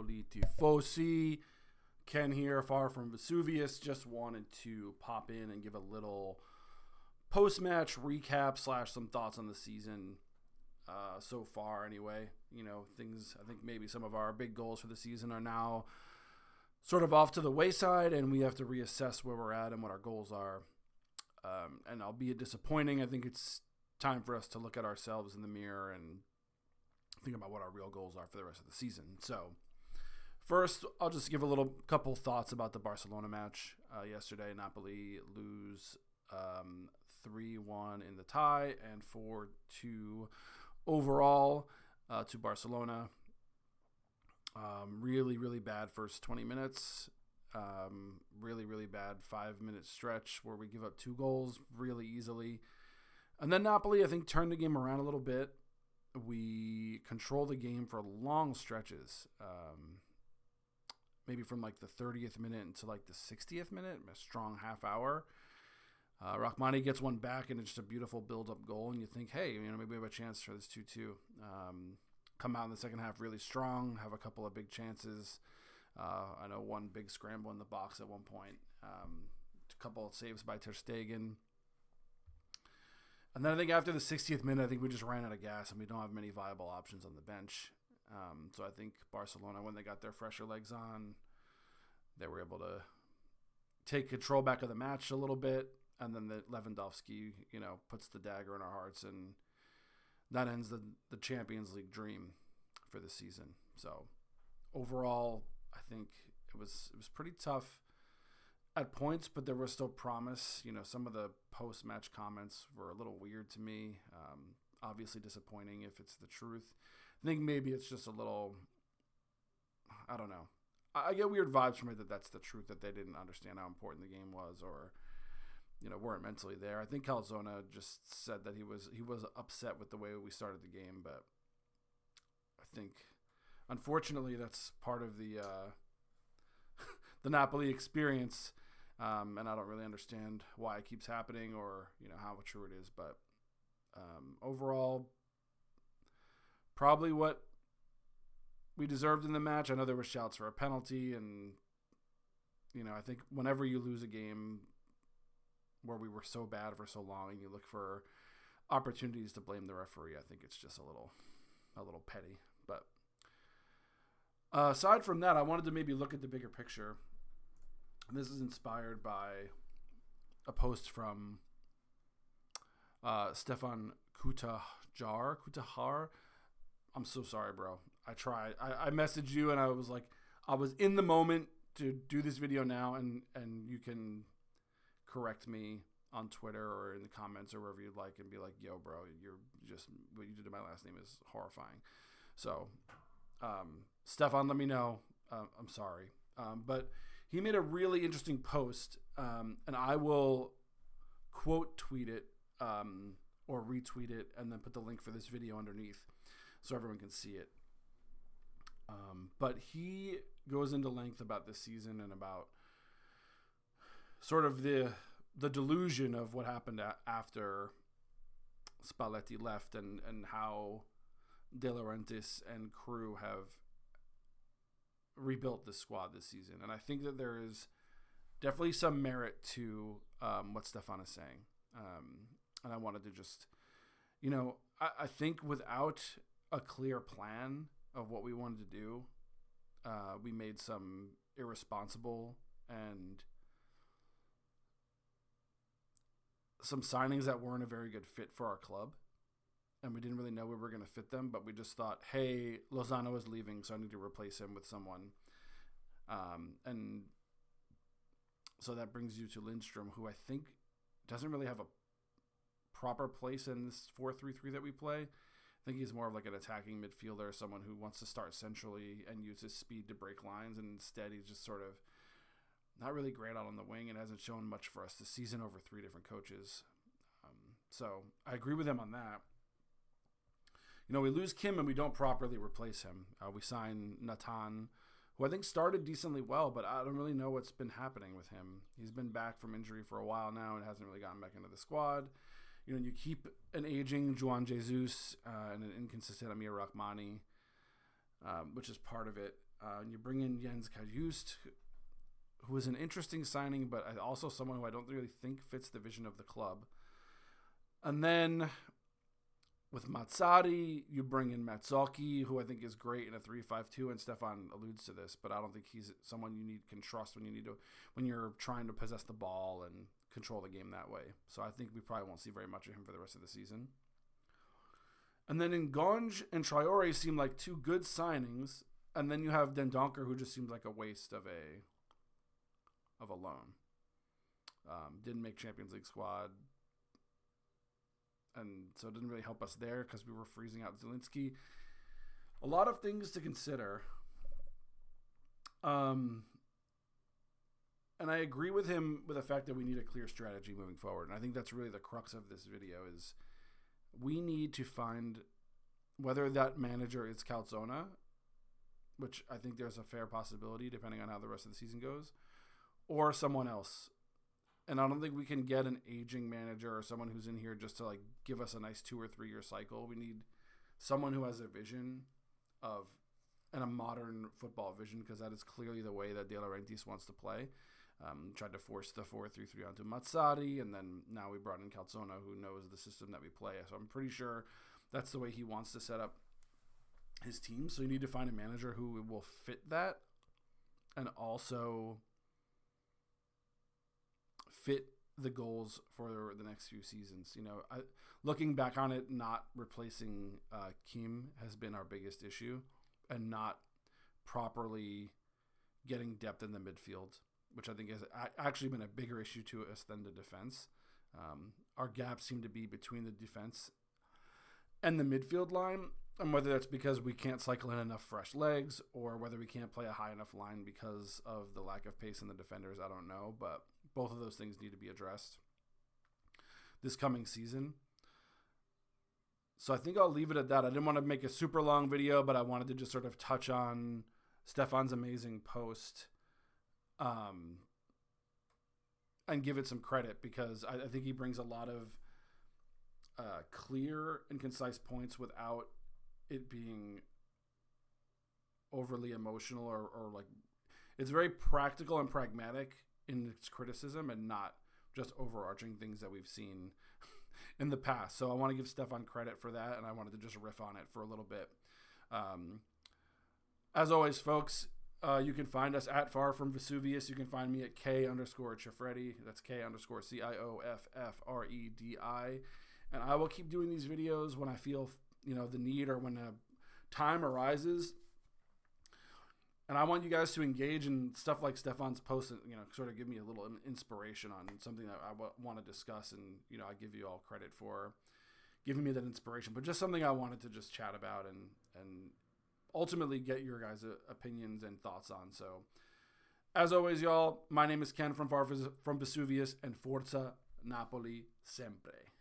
Napoli tifosi. Ken here, far from Vesuvius. Just wanted to pop in and give a little post-match recap / some thoughts on the season so far anyway. Things, I think maybe some of our big goals for the season are now sort of off to the wayside, and we have to reassess where we're at and what our goals are. And albeit disappointing, I think it's time for us to look at ourselves in the mirror and think about what our real goals are for the rest of the season. So first, I'll just give a couple thoughts about the Barcelona match yesterday. Napoli lose 3-1 in the tie and 4-2 overall to Barcelona. Really, really bad first 20 minutes. Really, really bad 5-minute stretch where we give up 2 goals really easily. And then Napoli, I think, turned the game around a little bit. We control the game for long stretches. Maybe from like the 30th minute until like the 60th minute, a strong half hour. Rahmani gets one back, and it's just a beautiful build-up goal. And you think, hey, maybe we have a chance for this 2-2. Come out in the second half really strong, have a couple of big chances. I know one big scramble in the box at one point. A couple of saves by Ter Stegen. And then I think after the 60th minute, I think we just ran out of gas, and we don't have many viable options on the bench. So I think Barcelona, when they got their fresher legs on, they were able to take control back of the match a little bit. And then the Lewandowski, puts the dagger in our hearts, and that ends the Champions League dream for the season. So overall, I think it was pretty tough at points, but there was still promise. Some of the post-match comments were a little weird to me. Obviously disappointing if it's the truth. I think maybe it's just a little, I don't know. I get weird vibes from it that that's the truth, that they didn't understand how important the game was, or weren't mentally there. I think Calzona just said that he was upset with the way we started the game, but I think unfortunately that's part of the the Napoli experience, and I don't really understand why it keeps happening or how true it is. But overall, probably what we deserved in the match. I know there were shouts for a penalty, and I think whenever you lose a game where we were so bad for so long and you look for opportunities to blame the referee, I think it's just a little petty. But aside from that, I wanted to maybe look at the bigger picture. And this is inspired by a post from Stefan Kutahar. I'm so sorry, bro. I tried. I messaged you, and I was like, I was in the moment to do this video now, and you can correct me on Twitter or in the comments or wherever you'd like, and be like, yo, bro, what you did to my last name is horrifying. So, Stefan, let me know. I'm sorry. But he made a really interesting post, and I will quote tweet it or retweet it and then put the link for this video underneath so everyone can see it. But he goes into length about this season and about sort of the delusion of what happened after Spalletti left, and how De Laurentiis and crew have rebuilt this squad this season. And I think that there is definitely some merit to what Stefan is saying. And I wanted to just, I think without a clear plan of what we wanted to do, we made some irresponsible and some signings that weren't a very good fit for our club. And we didn't really know we were going to fit them, but we just thought, hey, Lozano is leaving, so I need to replace him with someone. And so that brings you to Lindstrom, who I think doesn't really have a proper place in this 4-3-3 that we play. I think he's more of like an attacking midfielder, someone who wants to start centrally and use his speed to break lines. And instead, he's just sort of not really great out on the wing and hasn't shown much for us this season over 3 different coaches. So I agree with him on that. We lose Kim and we don't properly replace him. We sign Natan, who I think started decently well, but I don't really know what's been happening with him. He's been back from injury for a while now and hasn't really gotten back into the squad. You keep an aging Juan Jesus and an inconsistent Amir Rahmani, which is part of it. You bring in Jens Kajust, who is an interesting signing, but also someone who I don't really think fits the vision of the club. And then with Mazzari, you bring in Mazzocchi, who I think is great in a 3-5-2, and Stefan alludes to this, but I don't think he's someone you can trust when you're trying to possess the ball and control the game that way. So I think we probably won't see very much of him for the rest of the season. And then Ngonge and Traore seem like two good signings, and then you have Dendoncker, who just seems like a waste of a loan. Didn't make Champions League squad, and so it didn't really help us there because we were freezing out Zielinski. A lot of things to consider. And I agree with him with the fact that we need a clear strategy moving forward. And I think that's really the crux of this video is we need to find whether that manager is Calzona, which I think there's a fair possibility depending on how the rest of the season goes, or someone else. And I don't think we can get an aging manager or someone who's in here just to like give us a nice 2 or 3 year cycle. We need someone who has a vision of and a modern football vision, because that is clearly the way that De Laurentiis wants to play. Tried to force the 4-3-3 onto Mazzari, and then now we brought in Calzona, who knows the system that we play. So I'm pretty sure that's the way he wants to set up his team. So you need to find a manager who will fit that and also fit the goals for the next few seasons. You know, looking back on it, not replacing Kim has been our biggest issue, and not properly getting depth in the midfield, which I think has actually been a bigger issue to us than the defense. Our gaps seem to be between the defense and the midfield line, and whether that's because we can't cycle in enough fresh legs or whether we can't play a high enough line because of the lack of pace in the defenders, I don't know. But both of those things need to be addressed this coming season. So I think I'll leave it at that. I didn't want to make a super long video, but I wanted to just sort of touch on Stefan's amazing post and give it some credit, because I think he brings a lot of clear and concise points without it being overly emotional or like, it's very practical and pragmatic in its criticism and not just overarching things that we've seen in the past. So I want to give Stefan credit for that, and I wanted to just riff on it for a little bit. As always, folks, you can find us at Far From Vesuvius. You can find me at K_Ciofredi. That's K_CIOFFREDI. And I will keep doing these videos when I feel, the need or when a time arises. And I want you guys to engage in stuff like Stefan's post, and, sort of give me a little inspiration on something that I want to discuss. And, I give you all credit for giving me that inspiration, but just something I wanted to just chat about and ultimately get your guys' opinions and thoughts on. So as always, y'all, my name is Ken from Far From Vesuvius, and Forza Napoli sempre.